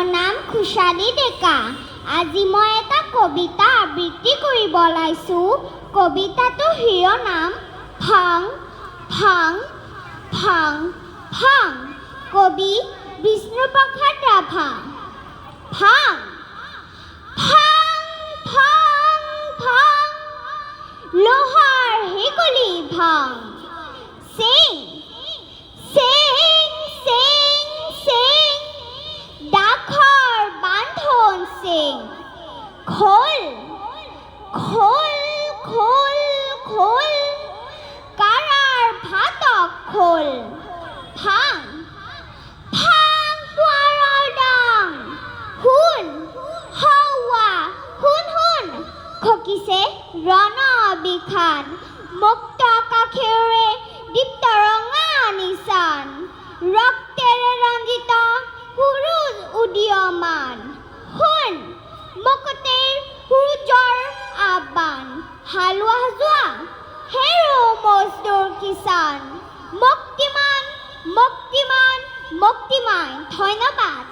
মোৰ নাম খুশালী ডেকা। আজি মই এটা কবিতা আবৃত্তি কৰিব ওলাইছোঁ। কবিতাটোৰ শিৰোনাম ভাং ভাং ভাং ভাং। কবি বিষ্ণুপ্ৰসাদ ৰাভা। ভাং ভাং ভাং ভাং লোহাৰ হেকলি ভাং। চিং চিং চিং চিং ডাখৰ বান্ধন চিং। খোল খোল খোল খোল কাৰাৰ ভাতক খোল। ভাং ভাং দুৱাৰৰ ডাং। শুন হাৱা শুন শুন খকিছে ৰণ বিখান। মুক্ত কাষেৰে দীপ্ত ৰঙা নিচান। ৰক্তেৰে ৰঞ্জিত সুৰুজ উদীয়মান। শুন মুকুটেৰ সূৰ্যৰ আহ্বান। হালোৱা যোৱা হেৰো মজদুৰ কিষাণ। মুক্তিমান মুক্তিমান মুক্তিমান। ধন্যবাদ।